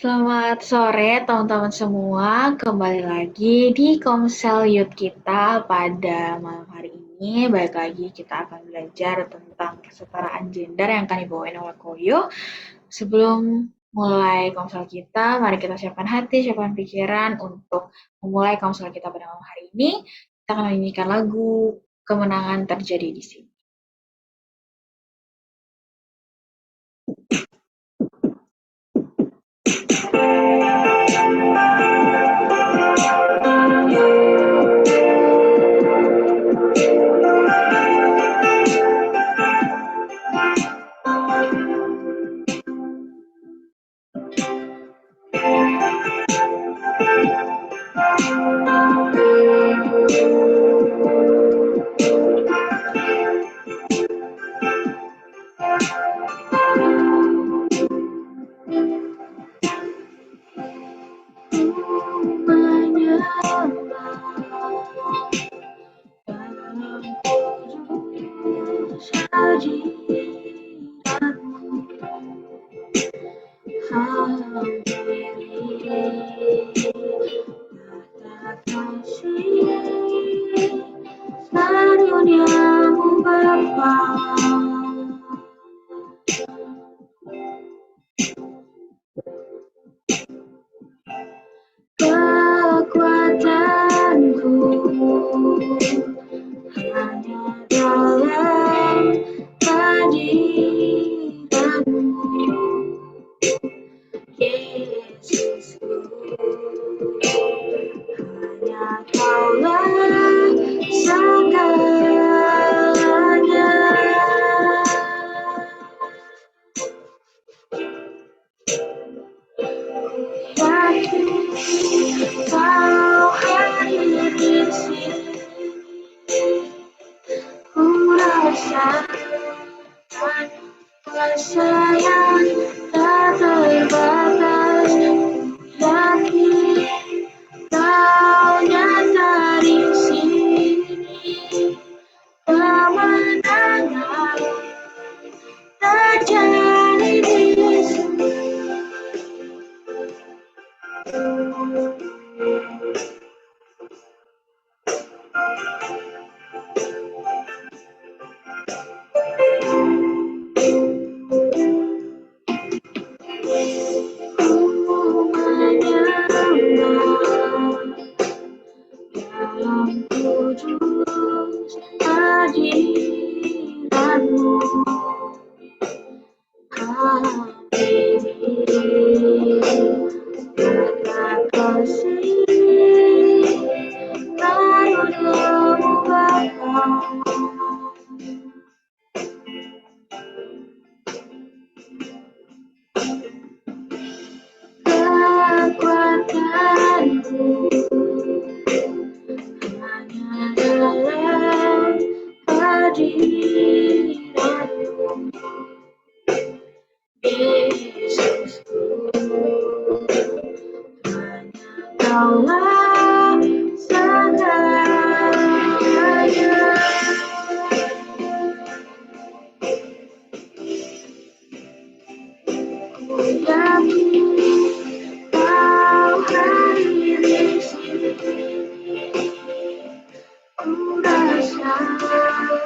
Selamat sore teman-teman semua, kembali lagi di Komsel Youth kita pada malam hari ini. Baik lagi kita akan belajar tentang kesetaraan gender yang akan dibawain oleh Koyo. Sebelum mulai Komsel kita, mari kita siapkan hati, siapkan pikiran untuk memulai Komsel kita pada malam hari ini. Kita akan menyanyikan lagu Kemenangan Terjadi di Sini. Kekuatanku hanya dalam hadiratmu, Yesusku. Hanya Kaulah segalanya. Yakin Kau hadir di sini, ku rasakan kuasa yang tak terbatas. Yakin Kau nyata di sini, kemenangan terjadi di sini. Dalam kudus hadiratmu, habibie, kata kasih karuniamu Bapa. Kekuatanku hanya dalam hadiratmu, Yesusku. Hanya Kaulah segalanya. Ku yakin Kau hadir di sini, ku rasakan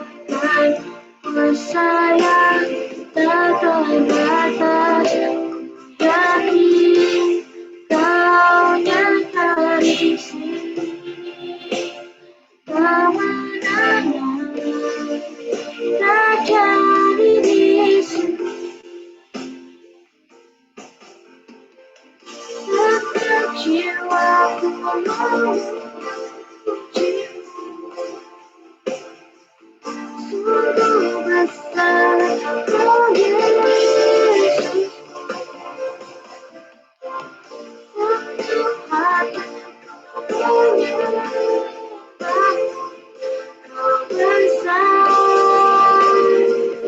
kuasa yang tak terbatas. Yakin Kau nyata di sini, kemenangan terjadi di sini. Setiap jiwaku memujimu, sungguh besar Kau Yesus. Untuk hatiku menyembahmu, Kau besar,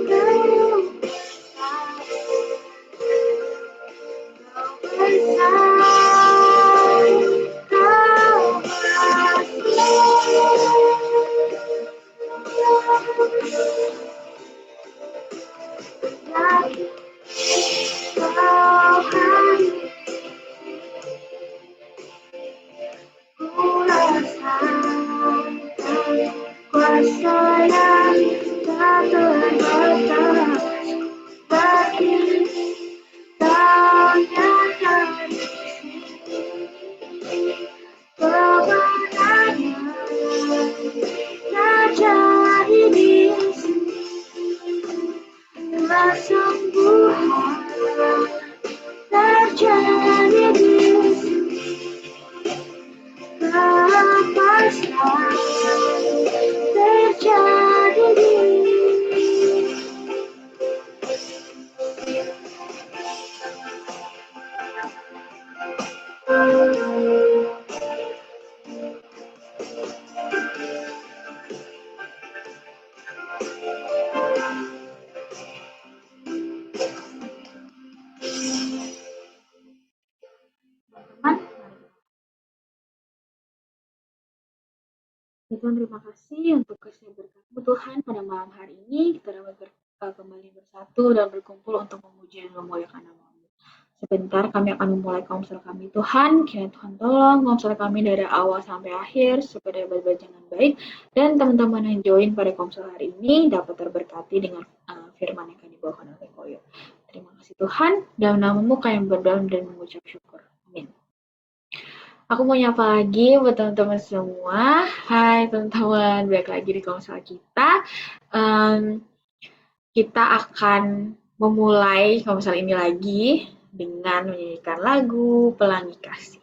Kau besar. kesembuhan terjadi di sini, kepastian terjadi di teman. Ya Tuhan, terima kasih untuk kasih berkat Tuhan pada malam hari ini. Kita dapat kembali bersatu dan berkumpul untuk memuji dan memuliakan nama-Mu. Sebentar kami akan memulai komsel kami Tuhan. Kiranya Tuhan tolong komsel kami dari awal sampai akhir supaya dapat berjalan dengan baik. Dan teman-teman yang join pada komsel hari ini dapat terberkati dengan firman yang akan dibawakan oleh Koyo. Terima kasih Tuhan. Dalam nama-Mu kami berdoa dan mengucap syukur. Amin. Aku mau nyapa lagi buat teman-teman semua. Hai teman-teman, balik lagi di komsel kita. Kita akan memulai komsel ini lagi dengan menyanyikan lagu Pelangi Kasih.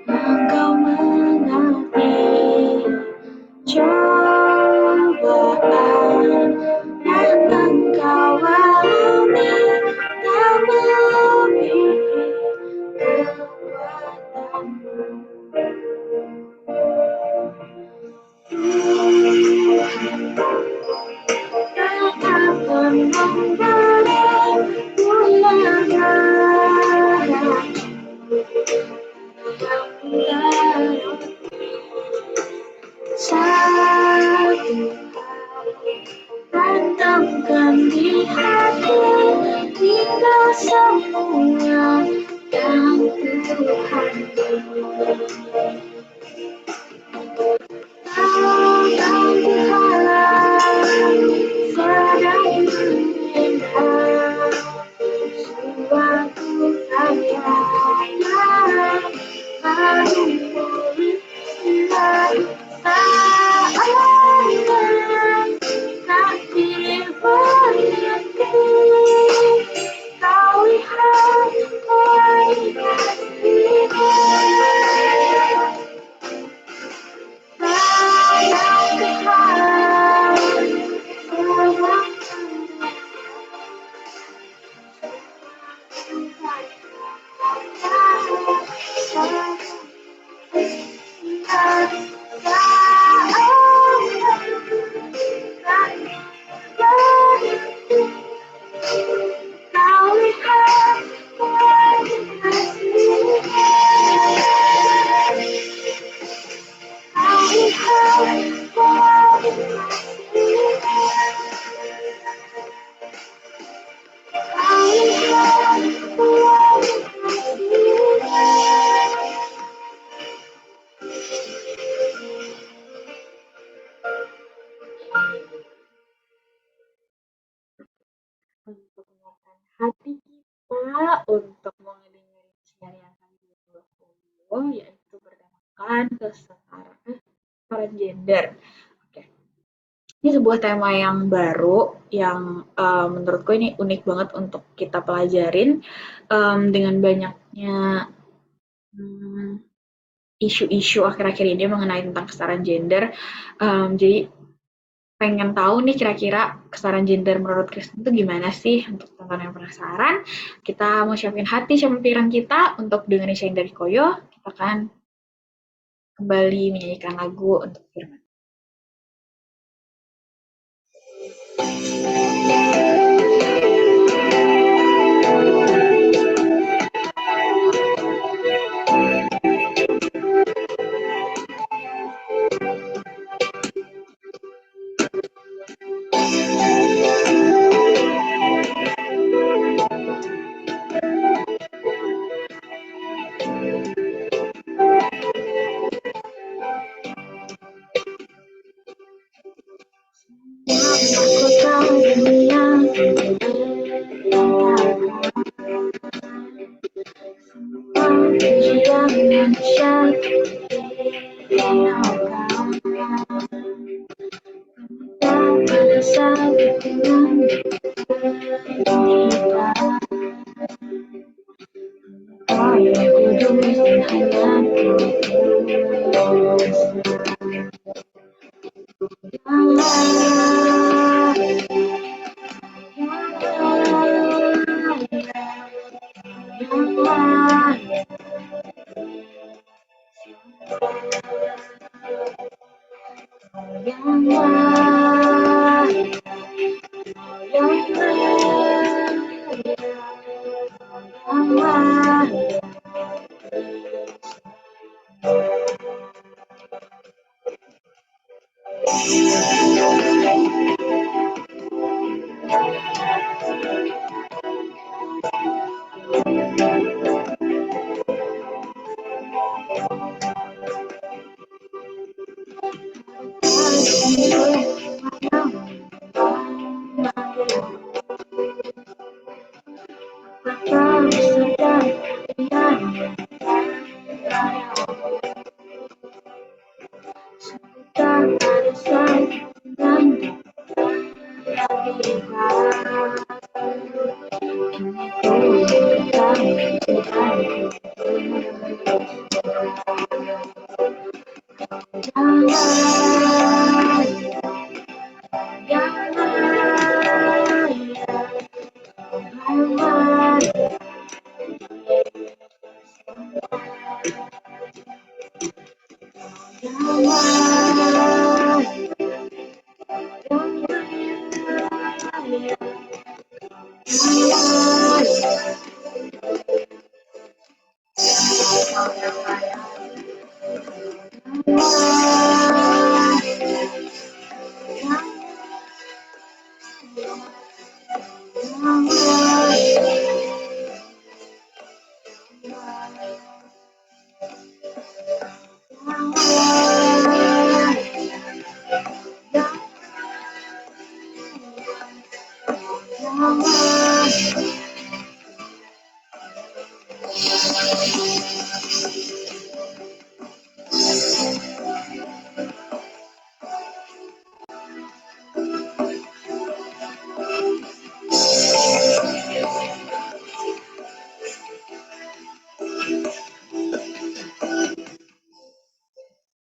Engkau mengerti cobaan yang engkau alami tak melebihi kekuatanmu. Tetap memberimu yang satu tanamkan di hati hingga semua yang Tuhan Tuhan sedang mengindah suatu karya baru mulai saatnya takdir berhenti kau lihat mulai kasihnya untuk menguatkan hati kita untuk mendengar siar yang akan dibawa yaitu berdasarkan kesetaraan gender. Oke. Ini sebuah tema yang baru yang menurutku ini unik banget untuk kita pelajarin dengan banyaknya isu-isu akhir-akhir ini mengenai tentang kesetaraan gender. Jadi pengen tahu nih kira-kira kesetaraan gender menurut Kristen itu gimana sih? Untuk teman-teman yang penasaran, kita mau siapin hati, siapin pikiran kita untuk dengerin sharing dari Koyo. Kita akan kembali menyanyikan lagu untuk firman. Aku tahu dunia ujian manusia hiraukan pada saat dengan kita kau yang kudus dan hanya kudus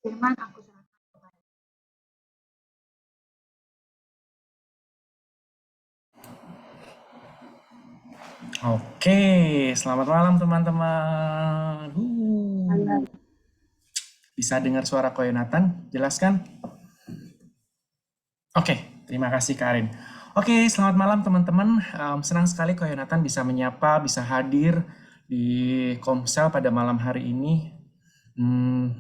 Firman aku serahkan kepada. Oke, selamat malam teman-teman. Bisa dengar suara Ko Yonatan? Jelas kan? Oke, terima kasih Karin. Oke, selamat malam teman-teman. Senang sekali Ko Yonatan bisa menyapa, bisa hadir di Komsel pada malam hari ini.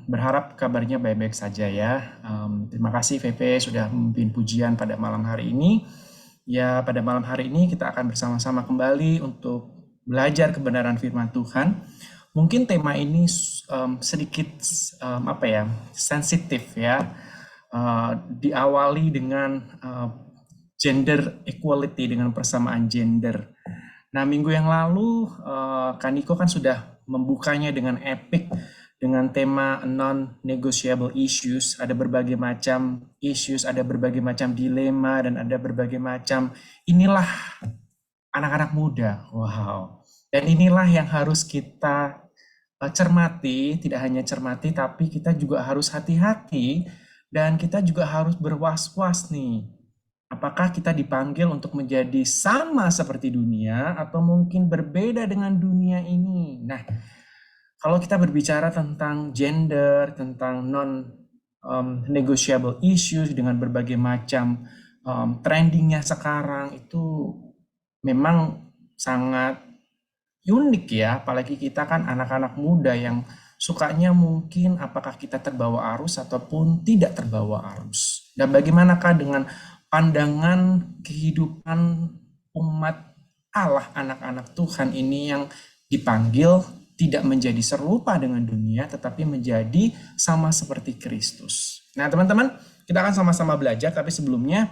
Berharap kabarnya baik-baik saja ya. Terima kasih VP sudah memimpin pujian pada malam hari ini. Ya, pada malam hari ini kita akan bersama-sama kembali untuk belajar kebenaran firman Tuhan. Mungkin tema ini sedikit sensitif ya. Diawali dengan gender equality, dengan persamaan gender. Nah, minggu yang lalu Kaniko kan sudah membukanya dengan epic dengan tema non-negotiable issues. Ada berbagai macam issues, ada berbagai macam dilema, dan ada berbagai macam inilah anak-anak muda. Wow. Dan inilah yang harus kita cermati, tidak hanya cermati, tapi kita juga harus hati-hati dan kita juga harus berwas-was nih. Apakah kita dipanggil untuk menjadi sama seperti dunia atau mungkin berbeda dengan dunia ini? Nah, kalau kita berbicara tentang gender, tentang non-negotiable issues dengan berbagai macam trendingnya sekarang itu memang sangat unik ya, apalagi kita kan anak-anak muda yang sukanya mungkin apakah kita terbawa arus ataupun tidak terbawa arus. Dan bagaimanakah dengan pandangan kehidupan umat Allah, anak-anak Tuhan ini yang dipanggil tidak menjadi serupa dengan dunia, tetapi menjadi sama seperti Kristus. Nah, teman-teman, kita akan sama-sama belajar, tapi sebelumnya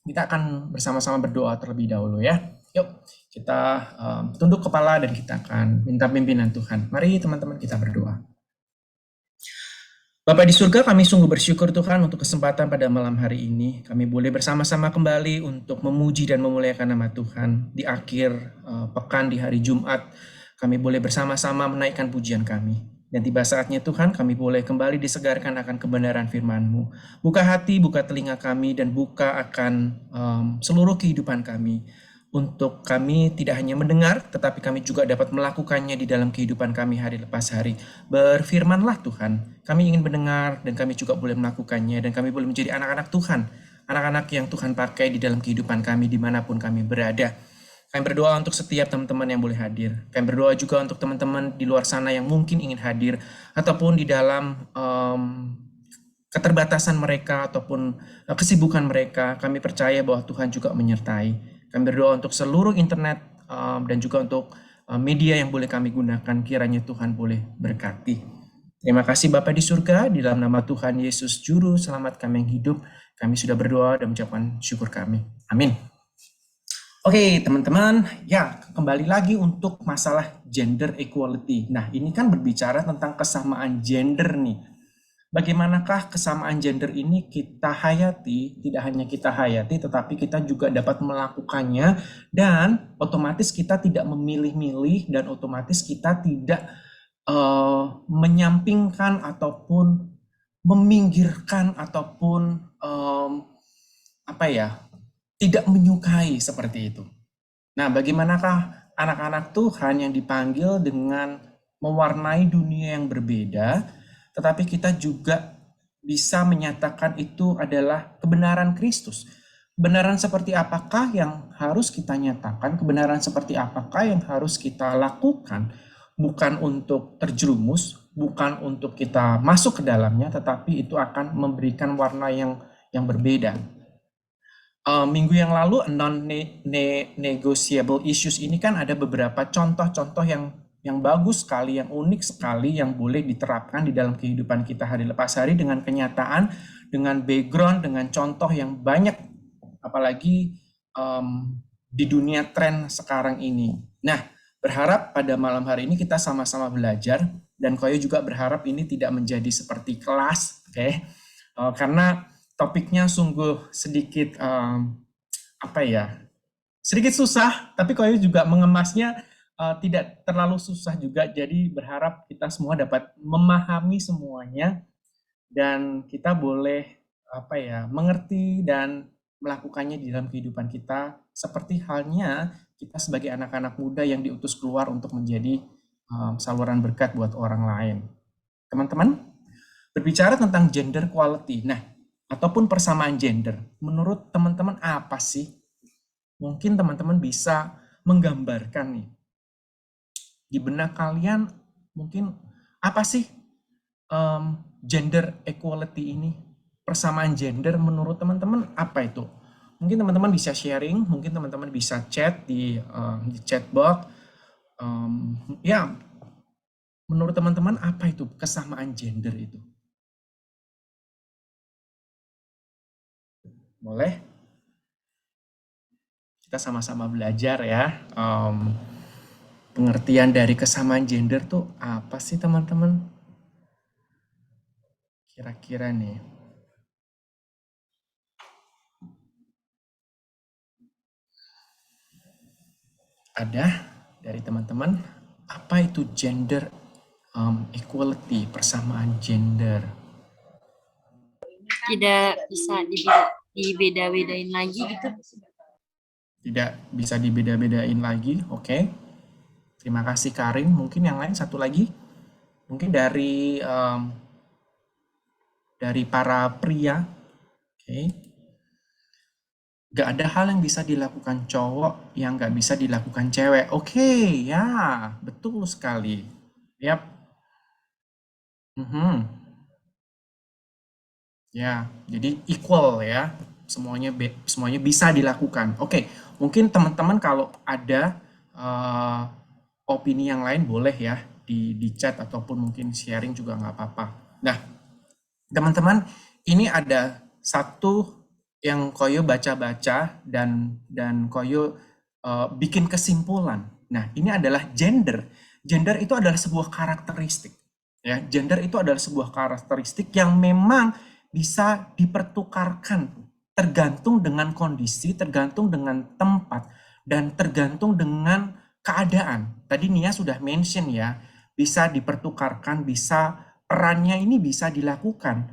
kita akan bersama-sama berdoa terlebih dahulu ya. Yuk, kita tunduk kepala dan kita akan minta pimpinan Tuhan. Mari teman-teman kita berdoa. Bapa di surga, kami sungguh bersyukur Tuhan untuk kesempatan pada malam hari ini. Kami boleh bersama-sama kembali untuk memuji dan memuliakan nama Tuhan. Di akhir pekan di hari Jumat, kami boleh bersama-sama menaikkan pujian kami. Dan tiba saatnya Tuhan, kami boleh kembali disegarkan akan kebenaran firman-Mu. Buka hati, buka telinga kami, dan buka akan seluruh kehidupan kami. Untuk kami tidak hanya mendengar, tetapi kami juga dapat melakukannya di dalam kehidupan kami hari lepas hari. Berfirmanlah Tuhan, kami ingin mendengar dan kami juga boleh melakukannya, dan kami boleh menjadi anak-anak Tuhan, anak-anak yang Tuhan pakai di dalam kehidupan kami dimanapun kami berada. Kami berdoa untuk setiap teman-teman yang boleh hadir. Kami berdoa juga untuk teman-teman di luar sana yang mungkin ingin hadir, ataupun di dalam keterbatasan mereka ataupun kesibukan mereka. Kami percaya bahwa Tuhan juga menyertai. Kami berdoa untuk seluruh internet dan juga untuk media yang boleh kami gunakan. Kiranya Tuhan boleh berkati. Terima kasih Bapa di surga, di dalam nama Tuhan Yesus Juru Selamat kami yang hidup. Kami sudah berdoa dan mengucapkan syukur kami. Amin. Oke teman-teman, ya kembali lagi untuk masalah gender equality. Nah ini kan berbicara tentang kesamaan gender nih. Bagaimanakah kesamaan gender ini kita hayati, tidak hanya kita hayati, tetapi kita juga dapat melakukannya, dan otomatis kita tidak memilih-milih, dan otomatis kita tidak menyampingkan ataupun meminggirkan ataupun tidak menyukai seperti itu. Nah, bagaimanakah anak-anak Tuhan yang dipanggil dengan mewarnai dunia yang berbeda, tetapi kita juga bisa menyatakan itu adalah kebenaran Kristus. Kebenaran seperti apakah yang harus kita nyatakan? Kebenaran seperti apakah yang harus kita lakukan? Bukan untuk terjerumus, bukan untuk kita masuk ke dalamnya, tetapi itu akan memberikan warna yang berbeda. Minggu yang lalu non-negotiable issues ini kan ada beberapa contoh-contoh yang bagus sekali, yang unik sekali, yang boleh diterapkan di dalam kehidupan kita hari lepas hari dengan kenyataan, dengan background, dengan contoh yang banyak, apalagi di dunia tren sekarang ini. Nah, berharap pada malam hari ini kita sama-sama belajar, dan Koyo juga berharap ini tidak menjadi seperti kelas, oke? Karena topiknya sungguh sedikit sedikit susah, tapi Koyo juga mengemasnya tidak terlalu susah juga. Jadi berharap kita semua dapat memahami semuanya dan kita boleh mengerti dan melakukannya di dalam kehidupan kita, seperti halnya kita sebagai anak-anak muda yang diutus keluar untuk menjadi saluran berkat buat orang lain. Teman-teman, berbicara tentang gender equality, nah ataupun persamaan gender, menurut teman-teman apa sih? Mungkin teman-teman bisa menggambarkan nih di benak kalian, mungkin apa sih gender equality ini, persamaan gender menurut teman-teman apa itu? Mungkin teman-teman bisa sharing, mungkin teman-teman bisa chat di chat box. Ya, menurut teman-teman apa itu kesamaan gender itu? Boleh? Kita sama-sama belajar ya. Pengertian dari kesamaan gender tuh apa sih teman-teman? Kira-kira nih. Ada dari teman-teman, apa itu gender equality, persamaan gender? Tidak bisa dibeda-bedain lagi gitu. Tidak bisa dibeda-bedain lagi, oke. Terima kasih Karin. Mungkin yang lain satu lagi, mungkin dari para pria, oke. Gak ada hal yang bisa dilakukan cowok yang gak bisa dilakukan cewek. Oke, ya, betul sekali. Yap. Mhm. Ya, jadi equal ya. Semuanya bisa dilakukan. Oke, mungkin teman-teman kalau ada eh, opini yang lain boleh ya di chat ataupun mungkin sharing juga nggak apa-apa. Nah, teman-teman, ini ada satu yang Koyo baca-baca dan Koyo bikin kesimpulan. Nah, ini adalah gender. Gender itu adalah sebuah karakteristik. Ya, gender itu adalah sebuah karakteristik yang memang bisa dipertukarkan tergantung dengan kondisi, tergantung dengan tempat, dan tergantung dengan keadaan. Tadi Nia sudah mention ya, bisa dipertukarkan, bisa perannya ini bisa dilakukan.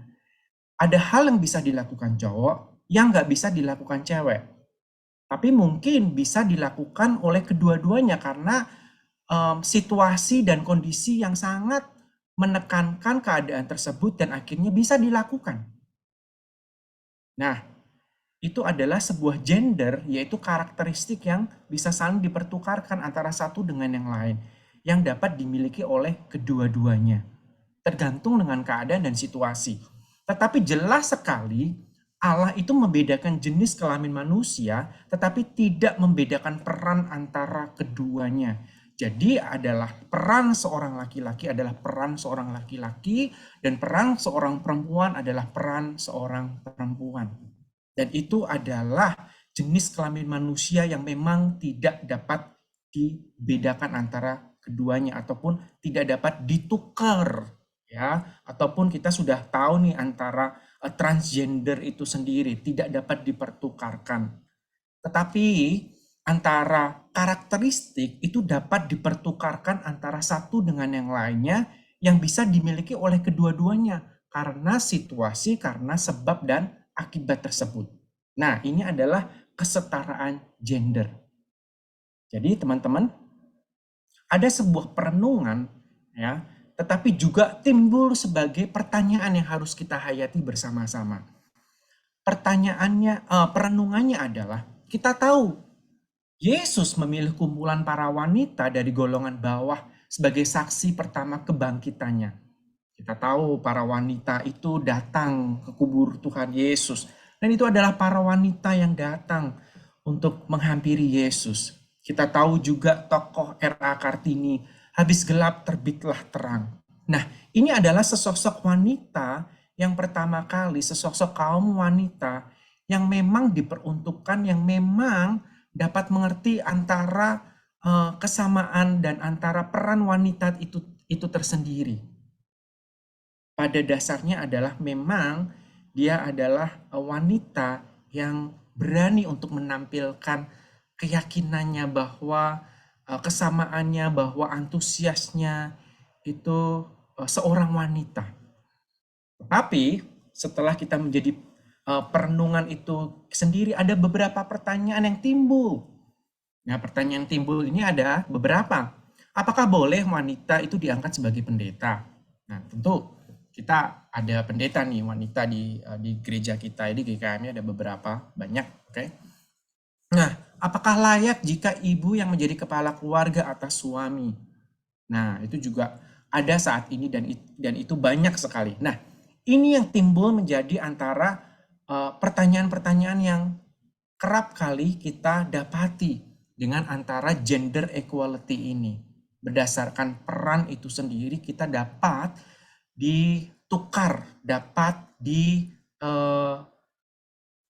Ada hal yang bisa dilakukan cowok yang nggak bisa dilakukan cewek. Tapi mungkin bisa dilakukan oleh kedua-duanya karena situasi dan kondisi yang sangat menekankan keadaan tersebut dan akhirnya bisa dilakukan. Nah, itu adalah sebuah gender, yaitu karakteristik yang bisa saling dipertukarkan antara satu dengan yang lain, yang dapat dimiliki oleh kedua-duanya, tergantung dengan keadaan dan situasi. Tetapi jelas sekali, Allah itu membedakan jenis kelamin manusia, tetapi tidak membedakan peran antara keduanya. Jadi adalah peran seorang laki-laki adalah peran seorang laki-laki, dan peran seorang perempuan adalah peran seorang perempuan. Dan itu adalah jenis kelamin manusia yang memang tidak dapat dibedakan antara keduanya ataupun tidak dapat ditukar ya, ataupun kita sudah tahu nih antara transgender itu sendiri tidak dapat dipertukarkan. Tetapi antara karakteristik itu dapat dipertukarkan antara satu dengan yang lainnya yang bisa dimiliki oleh kedua-duanya karena situasi, karena sebab dan akibat tersebut. Nah, ini adalah kesetaraan gender. Jadi teman-teman, ada sebuah perenungan ya, tetapi juga timbul sebagai pertanyaan yang harus kita hayati bersama-sama. Perenungannya adalah kita tahu Yesus memilih kumpulan para wanita dari golongan bawah sebagai saksi pertama kebangkitannya. Kita tahu para wanita itu datang ke kubur Tuhan Yesus. Dan itu adalah para wanita yang datang untuk menghampiri Yesus. Kita tahu juga tokoh R.A. Kartini, habis gelap terbitlah terang. Nah, ini adalah sesosok wanita yang pertama kali, sesosok kaum wanita yang memang diperuntukkan, yang memang dapat mengerti antara kesamaan dan antara peran wanita itu tersendiri. Pada dasarnya adalah memang dia adalah wanita yang berani untuk menampilkan keyakinannya bahwa kesamaannya, bahwa antusiasnya itu seorang wanita. Tetapi setelah kita menjadi perenungan itu sendiri ada beberapa pertanyaan yang timbul. Nah, pertanyaan yang timbul ini ada beberapa. Apakah boleh wanita itu diangkat sebagai pendeta? Nah, tentu kita ada pendeta nih wanita di gereja kita, di GKM ada beberapa, banyak, oke. Nah, apakah layak jika ibu yang menjadi kepala keluarga atas suami? Nah, itu juga ada saat ini dan itu banyak sekali. Nah, ini yang timbul menjadi antara pertanyaan-pertanyaan yang kerap kali kita dapati dengan antara gender equality ini. Berdasarkan peran itu sendiri kita dapat ditukar, dapat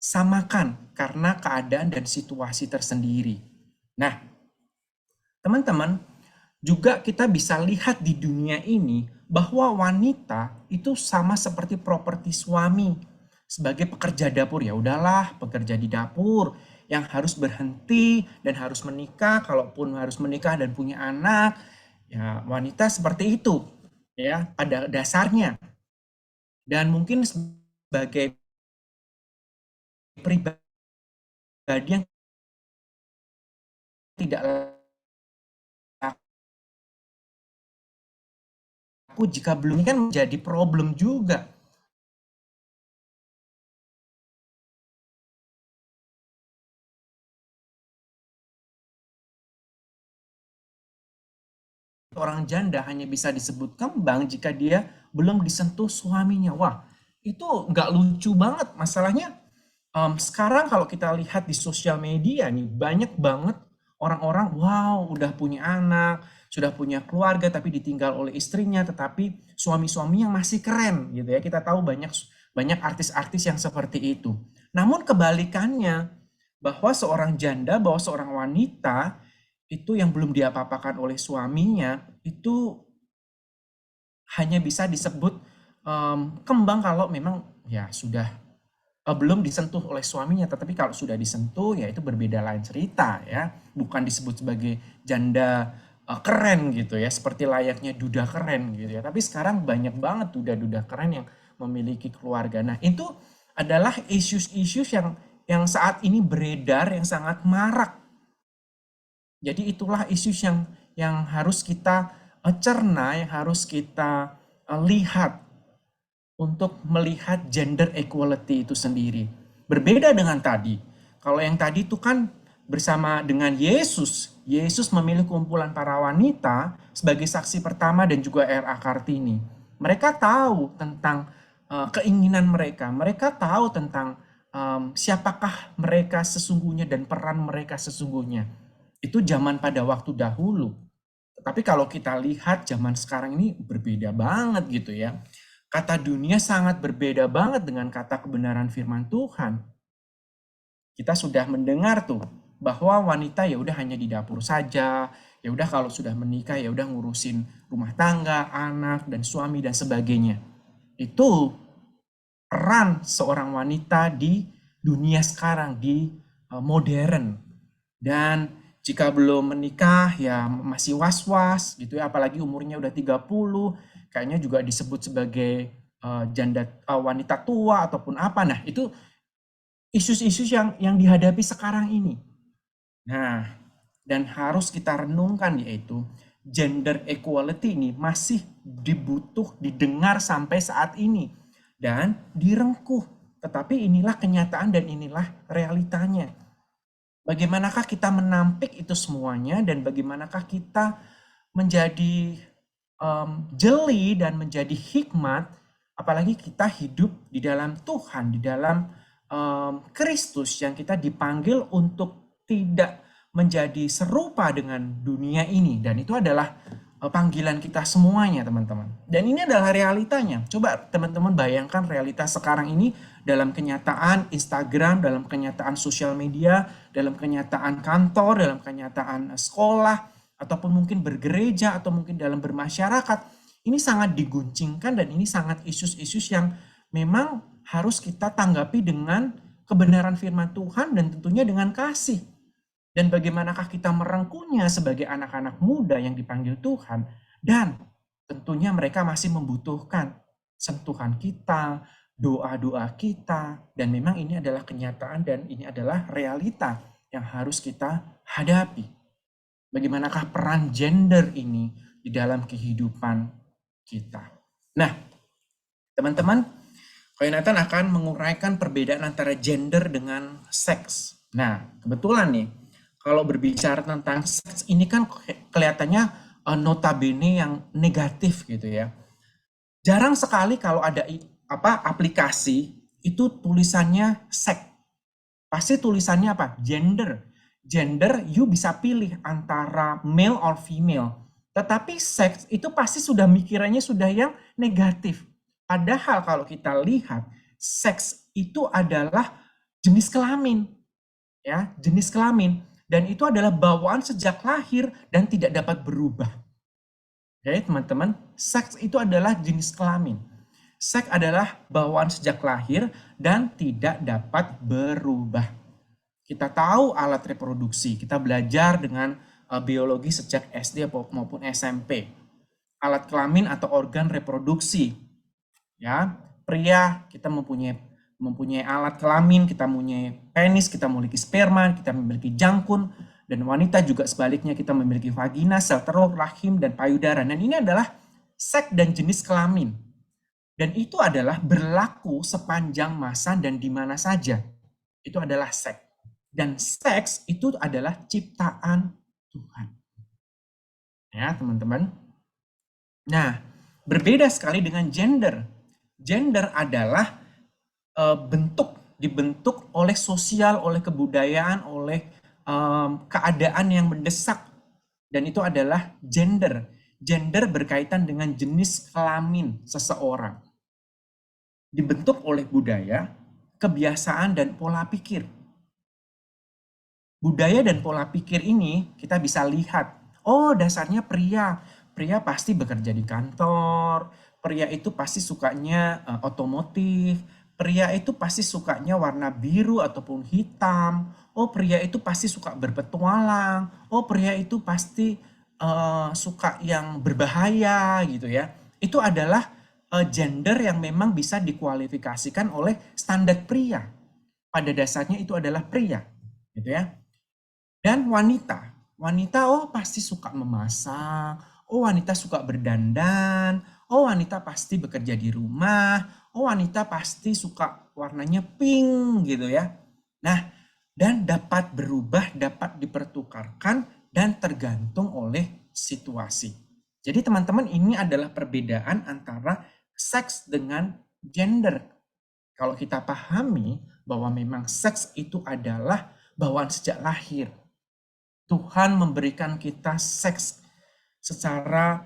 disamakan karena keadaan dan situasi tersendiri. Nah, teman-teman, juga kita bisa lihat di dunia ini bahwa wanita itu sama seperti properti suami. Sebagai pekerja dapur, ya udahlah, pekerja di dapur yang harus berhenti dan harus menikah, kalaupun harus menikah dan punya anak, ya wanita seperti itu ya pada dasarnya. Dan mungkin sebagai pribadi yang tidak laku jika belum, ini kan menjadi problem juga. Orang janda hanya bisa disebut kembang jika dia belum disentuh suaminya. Wah, itu nggak lucu banget. Masalahnya sekarang kalau kita lihat di sosial media nih, banyak banget orang-orang, wow, udah punya anak, sudah punya keluarga, tapi ditinggal oleh istrinya, tetapi suami-suami yang masih keren gitu ya. Kita tahu banyak banyak artis-artis yang seperti itu. Namun kebalikannya, bahwa seorang janda, bahwa seorang wanita itu yang belum diapa-apakan oleh suaminya, itu hanya bisa disebut kembang kalau memang ya sudah belum disentuh oleh suaminya. Tetapi kalau sudah disentuh, ya itu berbeda lain cerita ya. Bukan disebut sebagai janda keren gitu ya, seperti layaknya duda keren gitu ya. Tapi sekarang banyak banget duda-duda keren yang memiliki keluarga. Nah, itu adalah isu-isu yang saat ini beredar, yang sangat marak. Jadi itulah isu yang harus kita cerna, yang harus kita lihat untuk melihat gender equality itu sendiri. Berbeda dengan tadi. Kalau yang tadi itu kan bersama dengan Yesus. Yesus memilih kumpulan para wanita sebagai saksi pertama dan juga R.A. Kartini. Mereka tahu tentang keinginan mereka. Mereka tahu tentang siapakah mereka sesungguhnya dan peran mereka sesungguhnya. Itu zaman pada waktu dahulu. Tapi kalau kita lihat zaman sekarang ini berbeda banget gitu ya. Kata dunia sangat berbeda banget dengan kata kebenaran firman Tuhan. Kita sudah mendengar tuh bahwa wanita ya udah hanya di dapur saja, ya udah kalau sudah menikah ya udah ngurusin rumah tangga, anak dan suami dan sebagainya. Itu peran seorang wanita di dunia sekarang, di modern. Dan jika belum menikah ya masih was-was gitu ya, apalagi umurnya udah 30, kayaknya juga disebut sebagai janda wanita tua ataupun apa. Nah, itu isu-isu yang dihadapi sekarang ini. Nah, dan harus kita renungkan yaitu gender equality ini masih didengar sampai saat ini dan direngkuh. Tetapi inilah kenyataan dan inilah realitanya. Bagaimanakah kita menampik itu semuanya dan bagaimanakah kita menjadi jeli dan menjadi hikmat, apalagi kita hidup di dalam Tuhan, di dalam Kristus yang kita dipanggil untuk tidak menjadi serupa dengan dunia ini. Dan itu adalah panggilan kita semuanya, teman-teman. Dan ini adalah realitanya. Coba teman-teman bayangkan realitas sekarang ini dalam kenyataan Instagram, dalam kenyataan sosial media, dalam kenyataan kantor, dalam kenyataan sekolah, ataupun mungkin bergereja, atau mungkin dalam bermasyarakat. Ini sangat diguncingkan dan ini sangat isu-isu yang memang harus kita tanggapi dengan kebenaran firman Tuhan dan tentunya dengan kasih. Dan bagaimanakah kita merengkuhnya sebagai anak-anak muda yang dipanggil Tuhan. Dan tentunya mereka masih membutuhkan sentuhan kita, doa-doa kita. Dan memang ini adalah kenyataan dan ini adalah realita yang harus kita hadapi. Bagaimanakah peran gender ini di dalam kehidupan kita. Nah, teman-teman, Nathan akan menguraikan perbedaan antara gender dengan seks. Nah, kebetulan nih, kalau berbicara tentang seks ini kan kelihatannya notabene yang negatif gitu ya. Jarang sekali kalau ada aplikasi itu tulisannya seks. Pasti tulisannya apa? Gender. Gender, you bisa pilih antara male or female. Tetapi seks itu pasti sudah mikirannya sudah yang negatif. Padahal kalau kita lihat, seks itu adalah jenis kelamin. Ya, jenis kelamin. Dan itu adalah bawaan sejak lahir dan tidak dapat berubah. Oke, teman-teman, seks itu adalah jenis kelamin. Seks adalah bawaan sejak lahir dan tidak dapat berubah. Kita tahu alat reproduksi, kita belajar dengan biologi sejak SD maupun SMP. Alat kelamin atau organ reproduksi. Ya, pria kita mempunyai alat kelamin, kita mempunyai penis, kita memiliki sperma, kita memiliki jangkun, dan wanita juga sebaliknya kita memiliki vagina, sel telur, rahim, dan payudara. Dan ini adalah seks dan jenis kelamin. Dan itu adalah berlaku sepanjang masa dan di mana saja. Itu adalah seks. Dan seks itu adalah ciptaan Tuhan. Ya, teman-teman. Nah, berbeda sekali dengan gender. Gender adalah dibentuk oleh sosial, oleh kebudayaan, oleh keadaan yang mendesak. Dan itu adalah gender. Gender berkaitan dengan jenis kelamin seseorang. Dibentuk oleh budaya, kebiasaan, dan pola pikir. Budaya dan pola pikir ini kita bisa lihat, oh dasarnya pria. Pria pasti bekerja di kantor, pria itu pasti sukanya otomotif, pria itu pasti sukanya warna biru ataupun hitam, oh pria itu pasti suka berpetualang, oh pria itu pasti suka yang berbahaya gitu ya. Itu adalah gender yang memang bisa dikualifikasikan oleh standar pria. Pada dasarnya itu adalah pria, gitu ya. Dan wanita oh pasti suka memasak, oh wanita suka berdandan, oh wanita pasti bekerja di rumah, oh wanita pasti suka warnanya pink gitu ya. Nah, dan dapat berubah, dapat dipertukarkan dan tergantung oleh situasi. Jadi teman-teman ini adalah perbedaan antara seks dengan gender. Kalau kita pahami bahwa memang seks itu adalah bawaan sejak lahir. Tuhan memberikan kita seks secara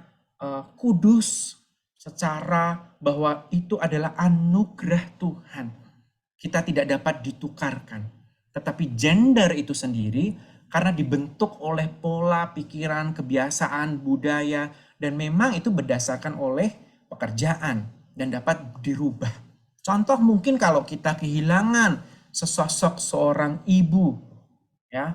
kudus, secara bahwa itu adalah anugerah Tuhan. Kita tidak dapat ditukarkan. Tetapi gender itu sendiri karena dibentuk oleh pola pikiran, kebiasaan, budaya, dan memang itu berdasarkan oleh pekerjaan dan dapat dirubah. Contoh mungkin kalau kita kehilangan sesosok seorang ibu, ya,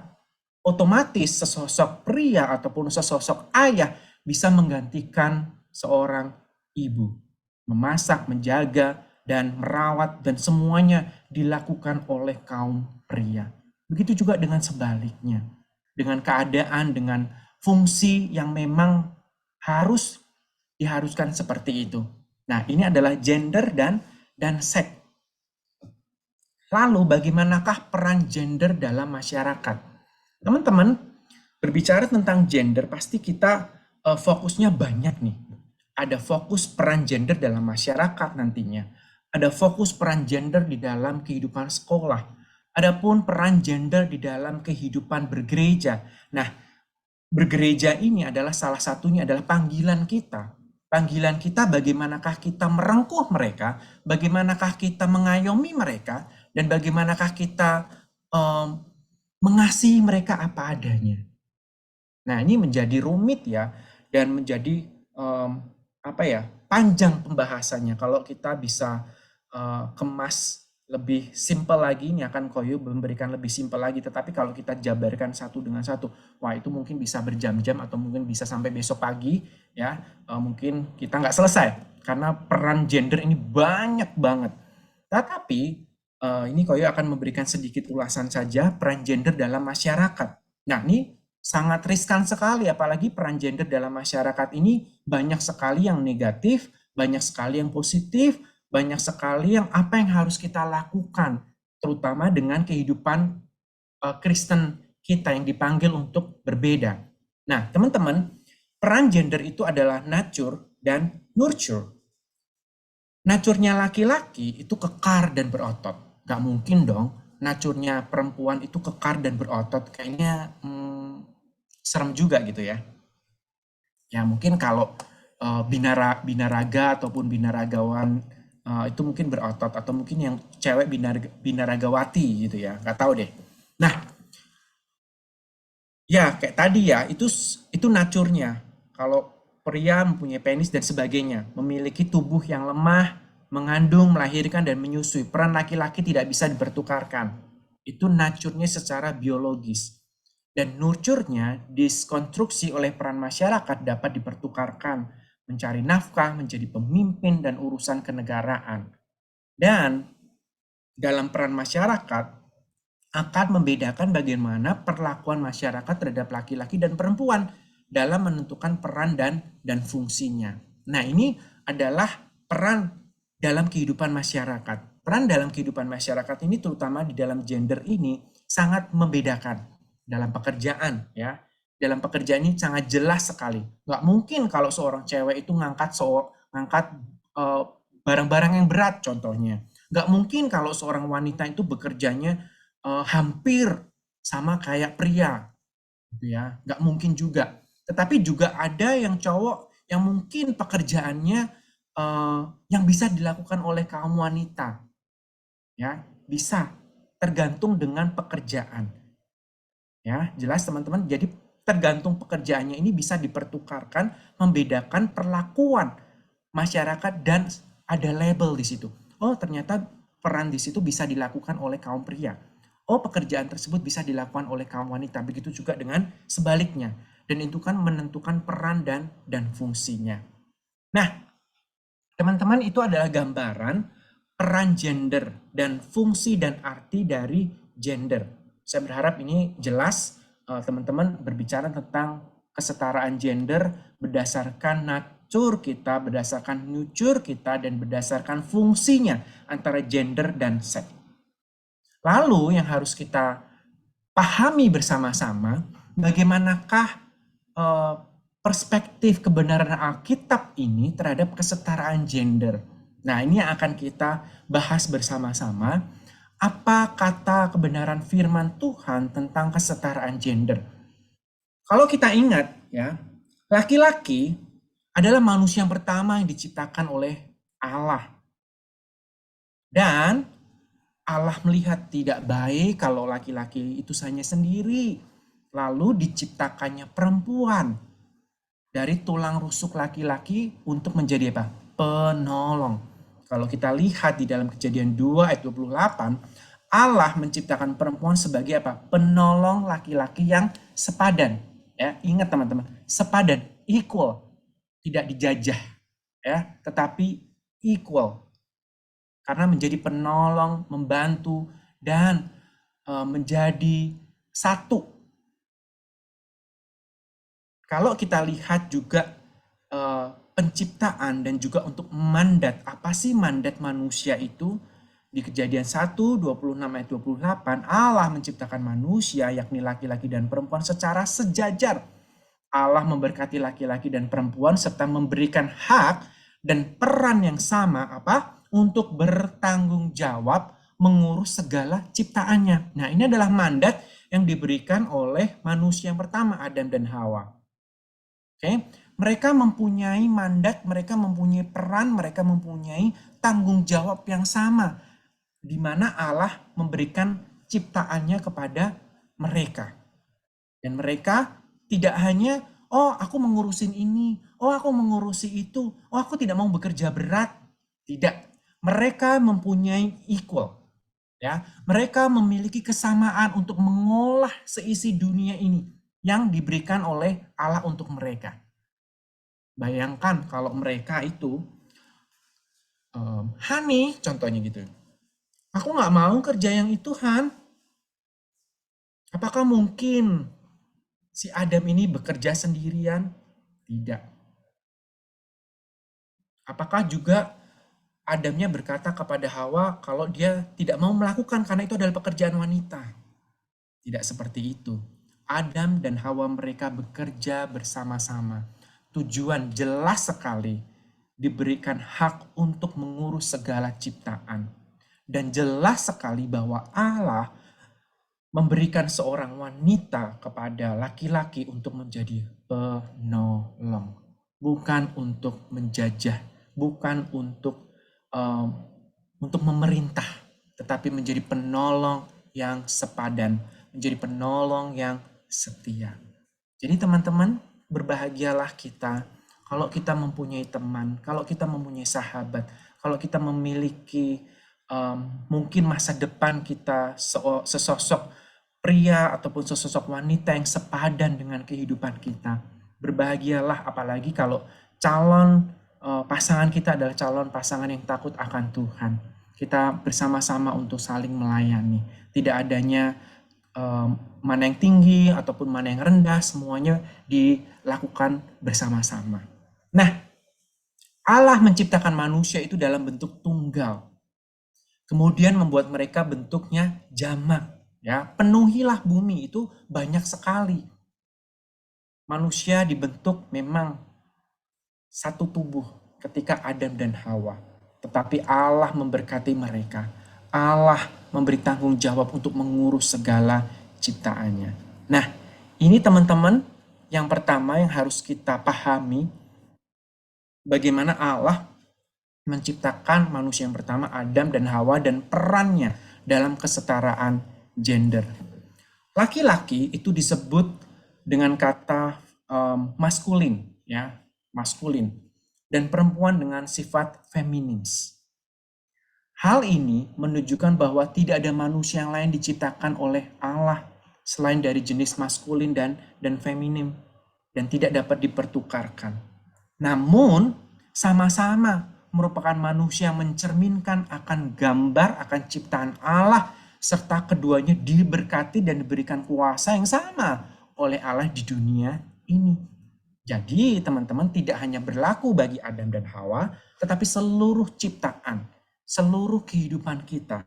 otomatis sesosok pria ataupun sesosok ayah bisa menggantikan seorang ibu. Memasak, menjaga, dan merawat dan semuanya dilakukan oleh kaum pria. Begitu juga dengan sebaliknya. Dengan keadaan, dengan fungsi yang memang diharuskan seperti itu. Nah, ini adalah gender dan seks. Lalu bagaimanakah peran gender dalam masyarakat? Teman-teman, berbicara tentang gender pasti kita fokusnya banyak nih. Ada fokus peran gender dalam masyarakat nantinya. Ada fokus peran gender di dalam kehidupan sekolah. Adapun peran gender di dalam kehidupan bergereja. Nah, bergereja ini adalah salah satunya adalah panggilan kita. Panggilan kita bagaimanakah kita merengkuh mereka, bagaimanakah kita mengayomi mereka, dan bagaimanakah kita mengasihi mereka apa adanya. Nah, ini menjadi rumit ya, dan menjadi panjang pembahasannya. Kalau kita bisa kemas lebih simpel lagi, ini akan Koyo memberikan lebih simpel lagi. Tetapi kalau kita jabarkan satu dengan satu, wah itu mungkin bisa berjam-jam atau mungkin bisa sampai besok pagi ya. Mungkin kita nggak selesai karena peran gender ini banyak banget. Tetapi ini Koyo akan memberikan sedikit ulasan saja peran gender dalam masyarakat. Nah, ini sangat riskan sekali, apalagi peran gender dalam masyarakat ini banyak sekali yang negatif, banyak sekali yang positif, banyak sekali yang apa yang harus kita lakukan, terutama dengan kehidupan Kristen kita yang dipanggil untuk berbeda. Nah, teman-teman, peran gender itu adalah nature dan nurture. Nature-nya laki-laki itu kekar dan berotot. Gak mungkin dong nature-nya perempuan itu kekar dan berotot. Kayaknya serem juga gitu ya. Ya mungkin kalau binaraga ataupun binaragawan itu mungkin berotot, atau mungkin yang cewek binaragawati gitu ya, nggak tahu deh. Nah, ya kayak tadi ya, itu nature-nya. Kalau pria mempunyai penis dan sebagainya, memiliki tubuh yang lemah, mengandung, melahirkan, dan menyusui. Peran laki-laki tidak bisa dipertukarkan. Itu nature-nya secara biologis. Dan nurture-nya diskonstruksi oleh peran masyarakat dapat dipertukarkan, mencari nafkah, menjadi pemimpin, dan urusan kenegaraan. Dan dalam peran masyarakat akan membedakan bagaimana perlakuan masyarakat terhadap laki-laki dan perempuan dalam menentukan peran dan fungsinya. Nah, ini adalah peran dalam kehidupan masyarakat. Peran dalam kehidupan masyarakat ini terutama di dalam gender ini sangat membedakan dalam pekerjaan ya. dalam pekerjaan ini sangat jelas sekali. Nggak mungkin kalau seorang cewek itu ngangkat barang-barang yang berat contohnya. Nggak mungkin kalau seorang wanita itu bekerjanya hampir sama kayak pria, gitu ya. Nggak mungkin juga. Tetapi juga ada yang cowok yang mungkin pekerjaannya yang bisa dilakukan oleh kaum wanita, ya bisa tergantung dengan pekerjaan. Ya, jelas teman-teman. Jadi tergantung pekerjaannya ini bisa dipertukarkan, membedakan perlakuan masyarakat dan ada label di situ. Oh, ternyata peran di situ bisa dilakukan oleh kaum pria. Oh, pekerjaan tersebut bisa dilakukan oleh kaum wanita. Begitu juga dengan sebaliknya. Dan itu kan menentukan peran dan fungsinya. Nah, teman-teman, itu adalah gambaran peran gender dan fungsi dan arti dari gender. Saya berharap ini jelas teman-teman berbicara tentang kesetaraan gender berdasarkan nature kita, berdasarkan nurture kita, dan berdasarkan fungsinya antara gender dan seks. Lalu yang harus kita pahami bersama-sama, bagaimanakah perspektif kebenaran Alkitab ini terhadap kesetaraan gender. Nah, ini yang akan kita bahas bersama-sama. Apa kata kebenaran firman Tuhan tentang kesetaraan gender? Kalau kita ingat ya, laki-laki adalah manusia yang pertama yang diciptakan oleh Allah. Dan Allah melihat tidak baik kalau laki-laki itu hanya sendiri. Lalu diciptakannya perempuan dari tulang rusuk laki-laki untuk menjadi apa? Penolong. Kalau kita lihat di dalam Kejadian 2 ayat 28, Allah menciptakan perempuan sebagai apa? Penolong laki-laki yang sepadan. Ya, ingat teman-teman, sepadan, equal, tidak dijajah, ya, tetapi equal. Karena menjadi penolong, membantu, dan menjadi satu. Kalau kita lihat juga penciptaan dan juga untuk mandat, apa sih mandat manusia itu? Di Kejadian 1, 26 ayat 28, Allah menciptakan manusia, yakni laki-laki dan perempuan secara sejajar. Allah memberkati laki-laki dan perempuan serta memberikan hak dan peran yang sama apa? Untuk bertanggung jawab mengurus segala ciptaannya. Nah, ini adalah mandat yang diberikan oleh manusia yang pertama, Adam dan Hawa. Oke, mereka mempunyai mandat, mereka mempunyai peran, mereka mempunyai tanggung jawab yang sama, di mana Allah memberikan ciptaannya kepada mereka. Dan mereka tidak hanya, oh aku mengurusin ini, oh aku mengurusi itu, oh aku tidak mau bekerja berat. Tidak, mereka mempunyai equal. Ya, mereka memiliki kesamaan untuk mengolah seisi dunia ini yang diberikan oleh Allah untuk mereka. Bayangkan kalau mereka itu, Hani contohnya gitu. Aku nggak mau kerja yang itu, Han. Apakah mungkin si Adam ini bekerja sendirian? Tidak. Apakah juga Adamnya berkata kepada Hawa kalau dia tidak mau melakukan karena itu adalah pekerjaan wanita? Tidak seperti itu. Adam dan Hawa mereka bekerja bersama-sama. Tujuan jelas sekali, diberikan hak untuk mengurus segala ciptaan. Dan jelas sekali bahwa Allah memberikan seorang wanita kepada laki-laki untuk menjadi penolong. Bukan untuk menjajah, bukan untuk memerintah, tetapi menjadi penolong yang sepadan, menjadi penolong yang setia. Jadi teman-teman, berbahagialah kita kalau kita mempunyai teman, kalau kita mempunyai sahabat, kalau kita memiliki mungkin masa depan kita sesosok pria ataupun sesosok wanita yang sepadan dengan kehidupan kita. Berbahagialah apalagi kalau calon pasangan kita adalah calon pasangan yang takut akan Tuhan. Kita bersama-sama untuk saling melayani. Tidak adanya mana yang tinggi ataupun mana yang rendah, semuanya dilakukan bersama-sama. Nah, Allah menciptakan manusia itu dalam bentuk tunggal. Kemudian membuat mereka bentuknya jamak. Ya, penuhilah bumi itu banyak sekali. Manusia dibentuk memang satu tubuh ketika Adam dan Hawa. Tetapi Allah memberkati mereka. Allah memberi tanggung jawab untuk mengurus segala ciptaannya. Nah, ini teman-teman yang pertama yang harus kita pahami, bagaimana Allah menciptakan manusia yang pertama Adam dan Hawa dan perannya dalam kesetaraan gender. Laki-laki itu disebut dengan kata maskulin, ya, maskulin, dan perempuan dengan sifat feminis. Hal ini menunjukkan bahwa tidak ada manusia yang lain diciptakan oleh Allah selain dari jenis maskulin dan feminim, dan tidak dapat dipertukarkan. Namun sama-sama merupakan manusia yang mencerminkan akan gambar akan ciptaan Allah, serta keduanya diberkati dan diberikan kuasa yang sama oleh Allah di dunia ini. Jadi teman-teman, tidak hanya berlaku bagi Adam dan Hawa, tetapi seluruh ciptaan, seluruh kehidupan kita.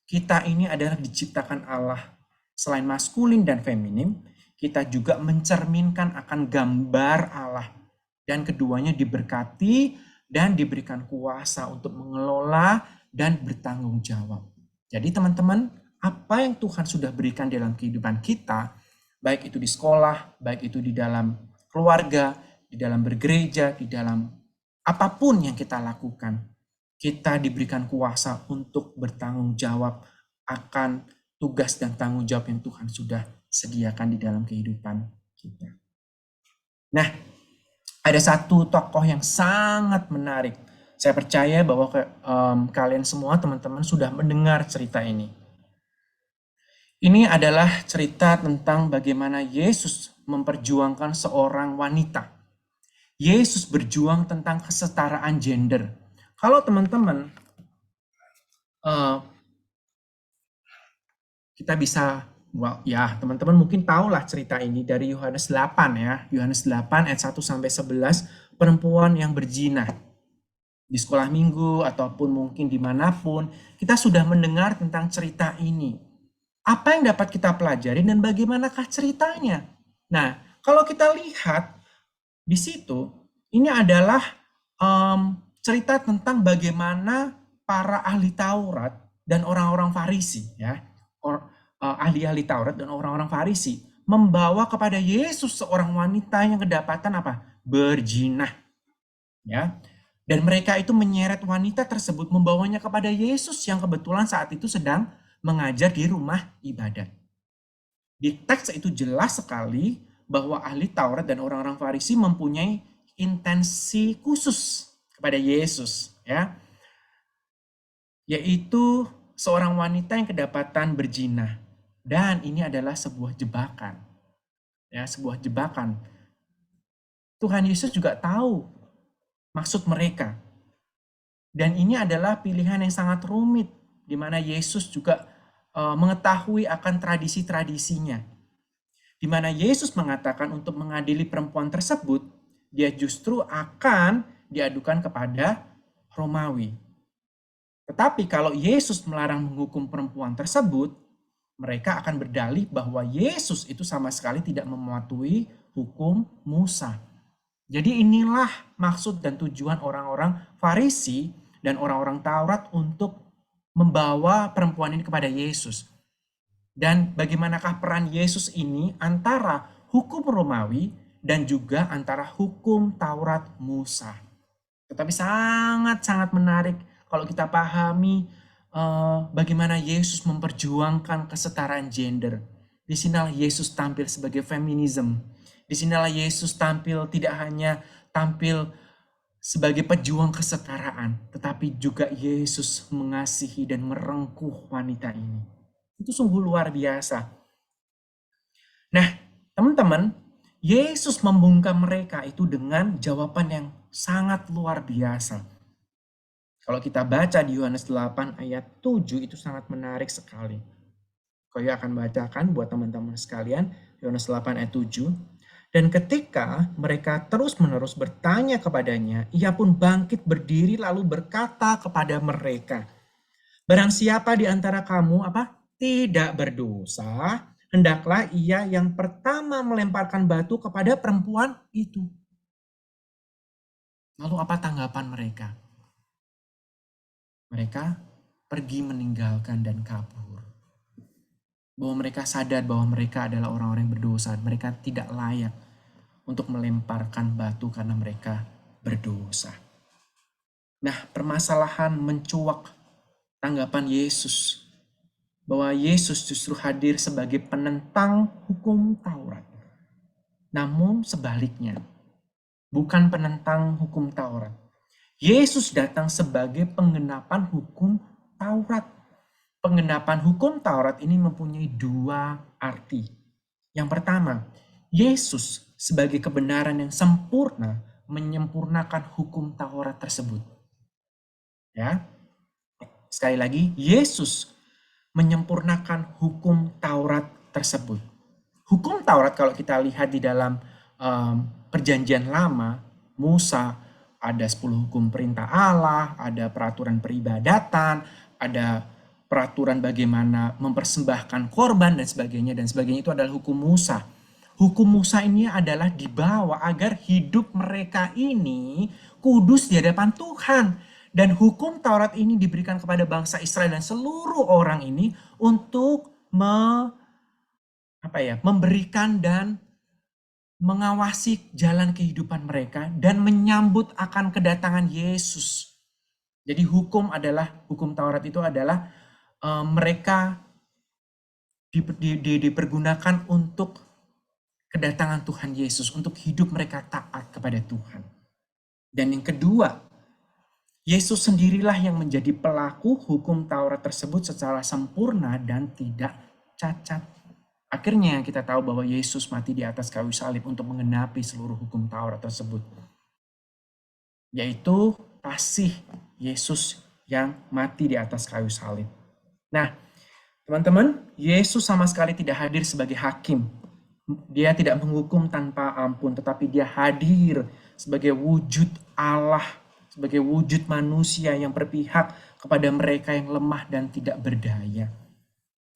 Kita ini adalah diciptakan Allah. Selain maskulin dan feminim, kita juga mencerminkan akan gambar Allah. Dan keduanya diberkati dan diberikan kuasa untuk mengelola dan bertanggung jawab. Jadi teman-teman, apa yang Tuhan sudah berikan dalam kehidupan kita, baik itu di sekolah, baik itu di dalam keluarga, di dalam bergereja, di dalam apapun yang kita lakukan, kita diberikan kuasa untuk bertanggung jawab akan tugas dan tanggung jawab yang Tuhan sudah sediakan di dalam kehidupan kita. Nah, ada satu tokoh yang sangat menarik. Saya percaya bahwa kalian semua teman-teman sudah mendengar cerita ini. Ini adalah cerita tentang bagaimana Yesus memperjuangkan seorang wanita. Yesus berjuang tentang kesetaraan gender. Kalau teman-teman kita bisa, ya teman-teman mungkin tahulah cerita ini dari Yohanes 8 ya. Yohanes 8 ayat 1 sampai 11, perempuan yang berzina. Di sekolah minggu ataupun mungkin dimanapun, kita sudah mendengar tentang cerita ini. Apa yang dapat kita pelajari dan bagaimanakah ceritanya? Nah, kalau kita lihat di situ, ini adalah cerita tentang bagaimana para ahli Taurat dan orang-orang Farisi, ya, ahli-ahli Taurat dan orang-orang Farisi membawa kepada Yesus seorang wanita yang kedapatan apa? Berzina, ya. Dan mereka itu menyeret wanita tersebut, membawanya kepada Yesus yang kebetulan saat itu sedang mengajar di rumah ibadat. Di teks itu jelas sekali bahwa ahli Taurat dan orang-orang Farisi mempunyai intensi khusus kepada Yesus, ya, yaitu seorang wanita yang kedapatan berzina. Dan ini adalah sebuah jebakan, ya, sebuah jebakan. Tuhan Yesus juga tahu maksud mereka. Dan ini adalah pilihan yang sangat rumit, di mana Yesus juga mengetahui akan tradisi-tradisinya. Di mana Yesus mengatakan untuk mengadili perempuan tersebut, dia justru akan diadukan kepada Romawi. Tetapi kalau Yesus melarang menghukum perempuan tersebut, mereka akan berdalih bahwa Yesus itu sama sekali tidak mematuhi hukum Musa. Jadi inilah maksud dan tujuan orang-orang Farisi dan orang-orang Taurat untuk membawa perempuan ini kepada Yesus. Dan bagaimanakah peran Yesus ini antara hukum Romawi dan juga antara hukum Taurat Musa. Tetapi sangat-sangat menarik kalau kita pahami bagaimana Yesus memperjuangkan kesetaraan gender. Di sinilah Yesus tampil sebagai feminisme. Di sinilah Yesus tampil tidak hanya tampil sebagai pejuang kesetaraan, tetapi juga Yesus mengasihi dan merengkuh wanita ini. Itu sungguh luar biasa. Nah, teman-teman, Yesus membungkam mereka itu dengan jawaban yang sangat luar biasa. Kalau kita baca di Yohanes 8 ayat 7 itu sangat menarik sekali. Saya akan bacakan buat teman-teman sekalian, Yohanes 8 ayat 7. Dan ketika mereka terus-menerus bertanya kepadanya, ia pun bangkit berdiri lalu berkata kepada mereka, barang siapa di antara kamu tidak berdosa, hendaklah ia yang pertama melemparkan batu kepada perempuan itu. Lalu apa tanggapan mereka? Mereka pergi meninggalkan dan kabur. Bahwa mereka sadar bahwa mereka adalah orang-orang yang berdosa. Mereka tidak layak untuk melemparkan batu karena mereka berdosa. Nah, permasalahan mencuak tanggapan Yesus. Bahwa Yesus justru hadir sebagai penentang hukum Taurat. Namun sebaliknya, bukan penentang hukum Taurat. Yesus datang sebagai penggenapan hukum Taurat. Penggenapan hukum Taurat ini mempunyai dua arti. Yang pertama, Yesus sebagai kebenaran yang sempurna menyempurnakan hukum Taurat tersebut. Ya. Sekali lagi, Yesus menyempurnakan hukum Taurat tersebut. Hukum Taurat kalau kita lihat di dalam Perjanjian Lama, Musa ada 10 hukum perintah Allah, ada peraturan peribadatan, ada peraturan bagaimana mempersembahkan korban dan sebagainya itu adalah hukum Musa. Hukum Musa ini adalah dibawa agar hidup mereka ini kudus di hadapan Tuhan. Dan hukum Taurat ini diberikan kepada bangsa Israel dan seluruh orang ini untuk memberikan dan mengawasi jalan kehidupan mereka dan menyambut akan kedatangan Yesus. Jadi hukum Taurat itu adalah mereka dipergunakan untuk kedatangan Tuhan Yesus, untuk hidup mereka taat kepada Tuhan. Dan yang kedua, Yesus sendirilah yang menjadi pelaku hukum Taurat tersebut secara sempurna dan tidak cacat. Akhirnya kita tahu bahwa Yesus mati di atas kayu salib untuk menggenapi seluruh hukum Taurat tersebut. Yaitu kasih Yesus yang mati di atas kayu salib. Nah, teman-teman, Yesus sama sekali tidak hadir sebagai hakim. Dia tidak menghukum tanpa ampun, tetapi dia hadir sebagai wujud Allah, sebagai wujud manusia yang berpihak kepada mereka yang lemah dan tidak berdaya.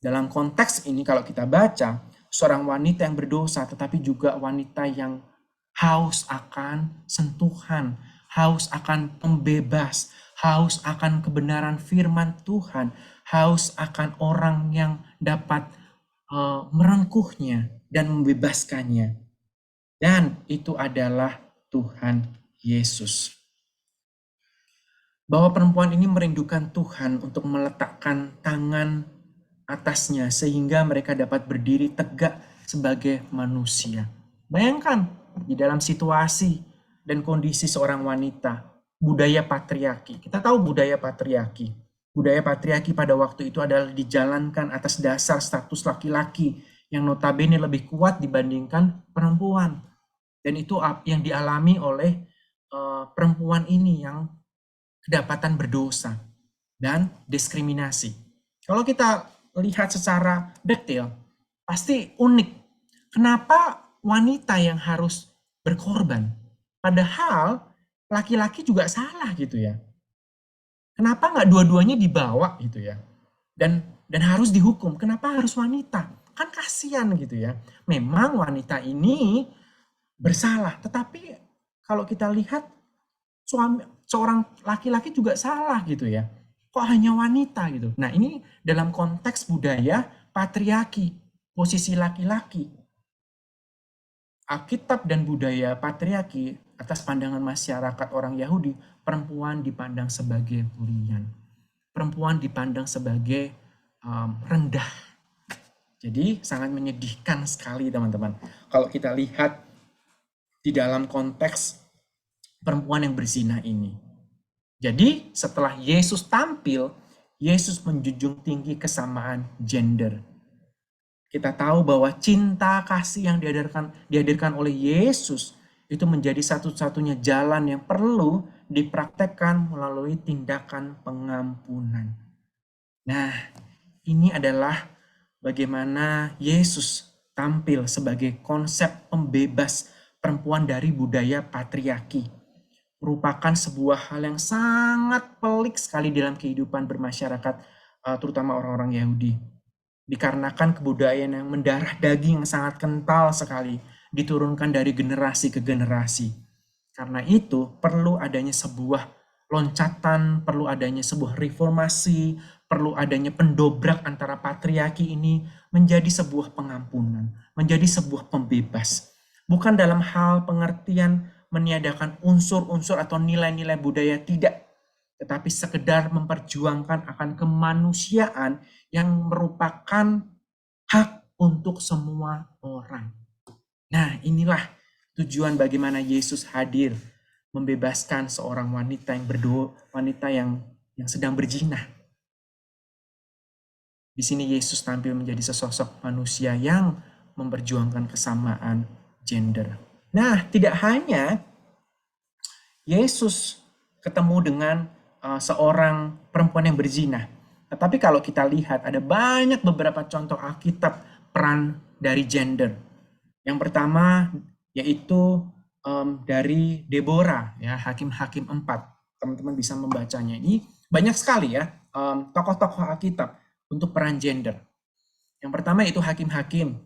Dalam konteks ini kalau kita baca, seorang wanita yang berdosa tetapi juga wanita yang haus akan sentuhan, haus akan pembebas, haus akan kebenaran firman Tuhan, haus akan orang yang dapat merengkuhnya dan membebaskannya. Dan itu adalah Tuhan Yesus. Bahwa perempuan ini merindukan Tuhan untuk meletakkan tangan atasnya sehingga mereka dapat berdiri tegak sebagai manusia. Bayangkan di dalam situasi dan kondisi seorang wanita, budaya patriarki. Kita tahu budaya patriarki. Budaya patriarki pada waktu itu adalah dijalankan atas dasar status laki-laki yang notabene lebih kuat dibandingkan perempuan. Dan itu yang dialami oleh perempuan ini yang kedapatan berdosa dan diskriminasi. Kalau kita lihat secara detail, pasti unik. Kenapa wanita yang harus berkorban? Padahal laki-laki juga salah gitu ya. Kenapa nggak dua-duanya dibawa gitu ya? Dan harus dihukum. Kenapa harus wanita? Kan kasihan gitu ya. Memang wanita ini bersalah, tetapi kalau kita lihat seorang laki-laki juga salah gitu ya. Kok hanya wanita gitu? Nah, ini dalam konteks budaya patriarki, posisi laki-laki. Alkitab dan budaya patriarki atas pandangan masyarakat orang Yahudi, perempuan dipandang sebagai bulian. Perempuan dipandang sebagai rendah. Jadi sangat menyedihkan sekali teman-teman. Kalau kita lihat di dalam konteks perempuan yang berzina ini. Jadi setelah Yesus tampil, Yesus menjunjung tinggi kesamaan gender. Kita tahu bahwa cinta kasih yang dihadirkan oleh Yesus itu menjadi satu-satunya jalan yang perlu dipraktekkan melalui tindakan pengampunan. Nah, ini adalah bagaimana Yesus tampil sebagai konsep pembebas perempuan dari budaya patriarki. Merupakan sebuah hal yang sangat pelik sekali dalam kehidupan bermasyarakat, terutama orang-orang Yahudi. dikarenakan kebudayaan yang mendarah daging yang sangat kental sekali, diturunkan dari generasi ke generasi. Karena itu perlu adanya sebuah loncatan, perlu adanya sebuah reformasi, perlu adanya pendobrak antara patriarki ini menjadi sebuah pengampunan, menjadi sebuah pembebas. Bukan dalam hal pengertian meniadakan unsur-unsur atau nilai-nilai budaya, tidak, tetapi sekedar memperjuangkan akan kemanusiaan yang merupakan hak untuk semua orang. Nah, inilah tujuan bagaimana Yesus hadir membebaskan seorang wanita yang sedang berzina. Di sini Yesus tampil menjadi sesosok manusia yang memperjuangkan kesamaan gender. Nah, tidak hanya Yesus ketemu dengan seorang perempuan yang berzina. Tetapi kalau kita lihat ada banyak beberapa contoh Alkitab peran dari gender. Yang pertama yaitu dari Deborah, ya, Hakim-Hakim 4. Teman-teman bisa membacanya. Ini banyak sekali ya tokoh-tokoh Alkitab untuk peran gender. Yang pertama itu Hakim-Hakim.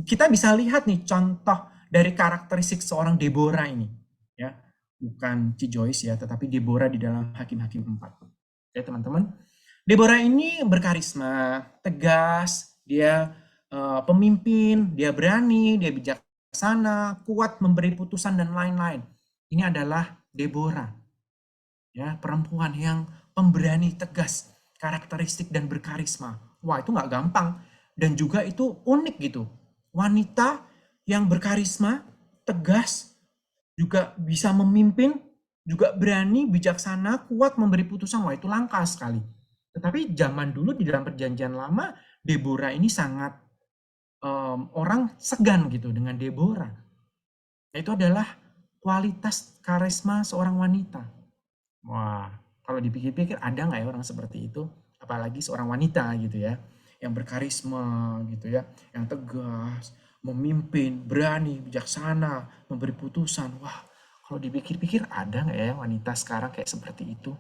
Kita bisa lihat nih contoh dari karakteristik seorang Deborah ini, ya. Bukan Ci Joyce ya, tetapi Deborah di dalam Hakim-Hakim 4. Oke, teman-teman. Deborah ini berkarisma, tegas, dia pemimpin, dia berani, dia bijaksana, kuat memberi putusan dan lain-lain. Ini adalah Deborah. Ya, perempuan yang pemberani, tegas, karakteristik dan berkarisma. Wah, itu nggak gampang. Dan juga itu unik gitu. Wanita yang berkarisma, tegas, juga bisa memimpin, juga berani, bijaksana, kuat memberi putusan. Wah, itu langka sekali. Tetapi zaman dulu di dalam perjanjian lama, Deborah ini sangat orang segan gitu dengan Deborah. Itu adalah kualitas karisma seorang wanita. Wah, kalau dipikir-pikir ada nggak ya orang seperti itu? Apalagi seorang wanita gitu ya, yang berkarisma gitu ya, yang tegas, memimpin, berani, bijaksana, memberi putusan. Wah, kalau dipikir-pikir ada nggak ya wanita sekarang kayak seperti itu?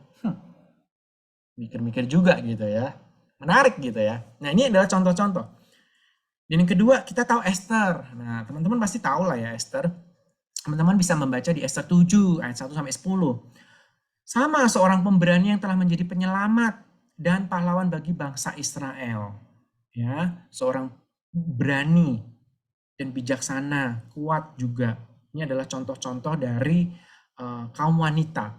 Mikir-mikir juga gitu ya. Menarik gitu ya. Nah, ini adalah contoh-contoh. Dan yang kedua, kita tahu Esther. Nah, teman-teman pasti tahu lah ya Esther. Teman-teman bisa membaca di Esther 7 ayat 1 sampai 10. Sama seorang pemberani yang telah menjadi penyelamat dan pahlawan bagi bangsa Israel. Ya, seorang berani dan bijaksana, kuat juga. Ini adalah contoh-contoh dari kaum wanita.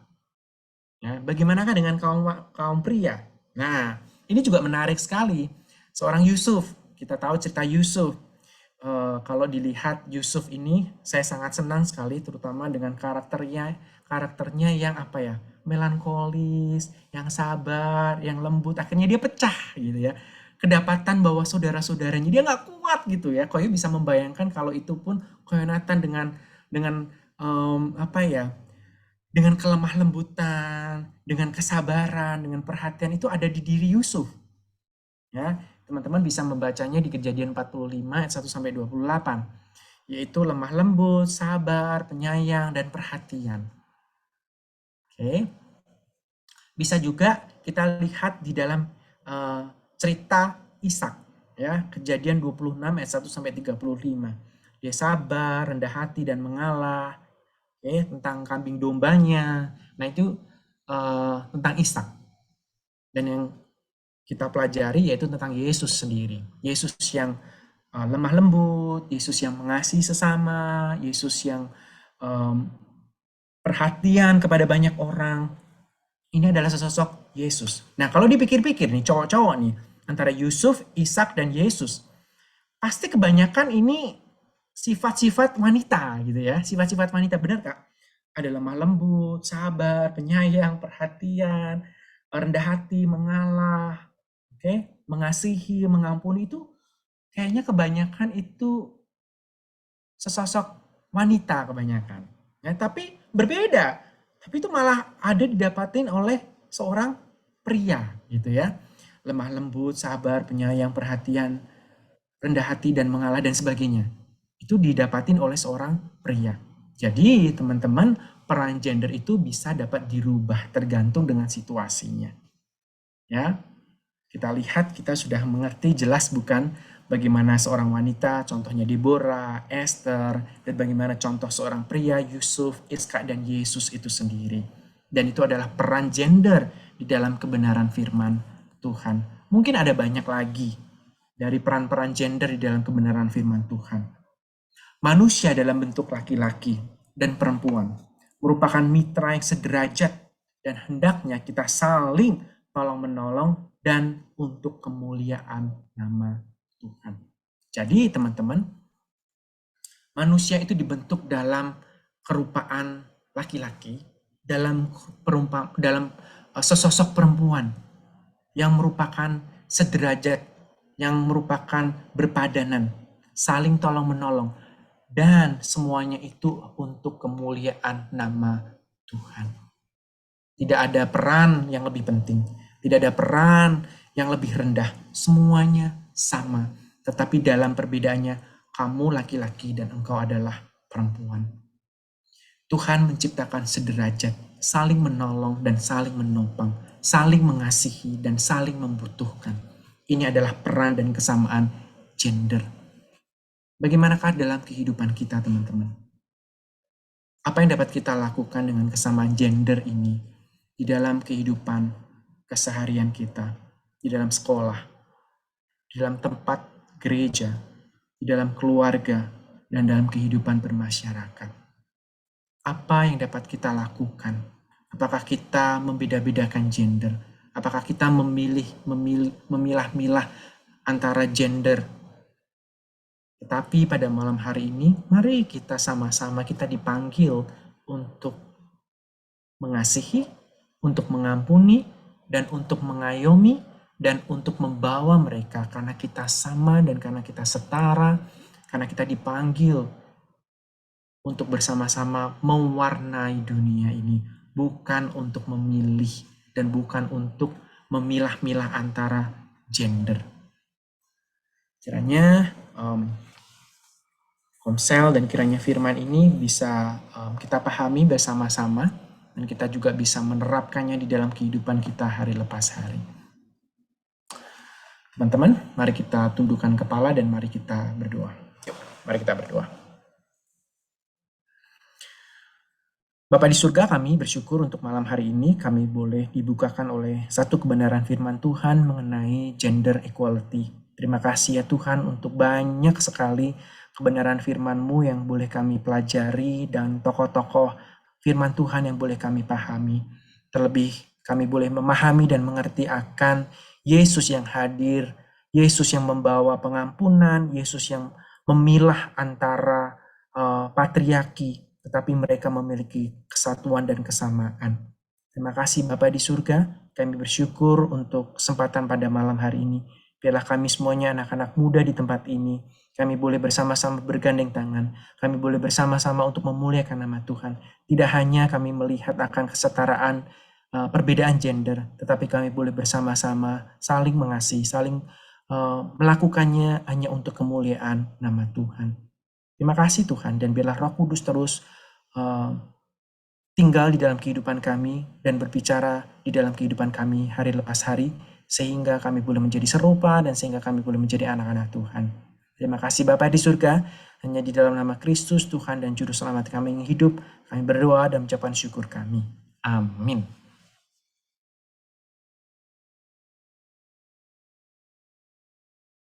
Ya, bagaimanakah dengan kaum pria? Nah, ini juga menarik sekali. Seorang Yusuf, kita tahu cerita Yusuf. Kalau dilihat Yusuf ini, saya sangat senang sekali, terutama dengan karakternya yang apa ya, melankolis, yang sabar, yang lembut. Akhirnya dia pecah gitu ya. Kedapatan bahwa saudara-saudaranya dia nggak kuat gitu ya. Koyo bisa membayangkan kalau itu pun Yonatan dengan apa ya, dengan kelemah lembutan, dengan kesabaran, dengan perhatian itu ada di diri Yusuf. Ya, teman-teman bisa membacanya di Kejadian 45 ayat 1 sampai 28, yaitu lemah lembut, sabar, penyayang dan perhatian. Oke. Bisa juga kita lihat di dalam cerita Ishak, ya, Kejadian 26 ayat 1 sampai 35. Dia sabar, rendah hati dan mengalah. Tentang kambing dombanya. Nah, itu tentang Ishak. Dan yang kita pelajari yaitu tentang Yesus sendiri. Yesus yang lemah lembut, Yesus yang mengasihi sesama, Yesus yang perhatian kepada banyak orang. Ini adalah sesosok Yesus. Nah, kalau dipikir-pikir nih, cowok-cowok nih, antara Yusuf, Ishak, dan Yesus, pasti kebanyakan ini sifat-sifat wanita gitu ya. Sifat-sifat wanita, benar Kak? Ada lemah lembut, sabar, penyayang, perhatian, rendah hati, mengalah, mengasihi, mengampuni, itu kayaknya kebanyakan itu sesosok wanita kebanyakan. Ya, tapi berbeda. Tapi itu malah ada didapatin oleh seorang pria gitu ya. Lemah lembut, sabar, penyayang, perhatian, rendah hati dan mengalah dan sebagainya. Itu didapatin oleh seorang pria. Jadi teman-teman, peran gender itu bisa dapat dirubah tergantung dengan situasinya. Ya. Kita lihat, kita sudah mengerti jelas bukan bagaimana seorang wanita, contohnya Deborah, Esther, dan bagaimana contoh seorang pria, Yusuf, Iskak, dan Yesus itu sendiri. Dan itu adalah peran gender di dalam kebenaran firman Tuhan. Mungkin ada banyak lagi dari peran-peran gender di dalam kebenaran firman Tuhan. Manusia dalam bentuk laki-laki dan perempuan merupakan mitra yang sederajat dan hendaknya kita saling tolong-menolong dan untuk kemuliaan nama Tuhan. Jadi teman-teman, manusia itu dibentuk dalam kerupaan laki-laki, dalam sesosok perempuan yang merupakan sederajat, yang merupakan berpadanan, saling tolong-menolong, dan semuanya itu untuk kemuliaan nama Tuhan. Tidak ada peran yang lebih penting, tidak ada peran yang lebih rendah, semuanya sama. Tetapi dalam perbedaannya, kamu laki-laki dan engkau adalah perempuan. Tuhan menciptakan sederajat, saling menolong dan saling menopang, saling mengasihi dan saling membutuhkan. Ini adalah peran dan kesamaan gender. Bagaimanakah dalam kehidupan kita, teman-teman? Apa yang dapat kita lakukan dengan kesamaan gender ini di dalam kehidupan keseharian kita, di dalam sekolah, di dalam tempat gereja, di dalam keluarga, dan dalam kehidupan bermasyarakat? Apa yang dapat kita lakukan? Apakah kita membeda-bedakan gender? Apakah kita memilah-milah antara gender? Tetapi pada malam hari ini, mari kita sama-sama kita dipanggil untuk mengasihi, untuk mengampuni, dan untuk mengayomi, dan untuk membawa mereka karena kita sama dan karena kita setara, karena kita dipanggil untuk bersama-sama mewarnai dunia ini, bukan untuk memilih dan bukan untuk memilah-milah antara gender. Kiranya Komsel dan kiranya firman ini bisa kita pahami bersama-sama dan kita juga bisa menerapkannya di dalam kehidupan kita hari lepas hari. Teman-teman, mari kita tundukkan kepala dan mari kita berdoa. Yuk, mari kita berdoa. Bapa di surga, kami bersyukur untuk malam hari ini kami boleh dibukakan oleh satu kebenaran firman Tuhan mengenai gender equality. Terima kasih ya Tuhan untuk banyak sekali kebenaran firman-Mu yang boleh kami pelajari dan tokoh-tokoh firman Tuhan yang boleh kami pahami. Terlebih kami boleh memahami dan mengerti akan Yesus yang hadir, Yesus yang membawa pengampunan, Yesus yang memilah antara patriarki, tetapi mereka memiliki kesatuan dan kesamaan. Terima kasih Bapa di surga, kami bersyukur untuk kesempatan pada malam hari ini. Biarlah kami semuanya anak-anak muda di tempat ini, kami boleh bersama-sama bergandeng tangan. Kami boleh bersama-sama untuk memuliakan nama Tuhan. Tidak hanya kami melihat akan kesetaraan perbedaan gender, tetapi kami boleh bersama-sama saling mengasihi, saling melakukannya hanya untuk kemuliaan nama Tuhan. Terima kasih Tuhan, dan biarlah Roh Kudus terus tinggal di dalam kehidupan kami dan berbicara di dalam kehidupan kami hari lepas hari, sehingga kami boleh menjadi serupa dan sehingga kami boleh menjadi anak-anak Tuhan. Terima kasih Bapa di surga, hanya di dalam nama Kristus Tuhan dan Juru Selamat kami yang hidup, kami berdoa dan mengucapkan syukur kami. Amin.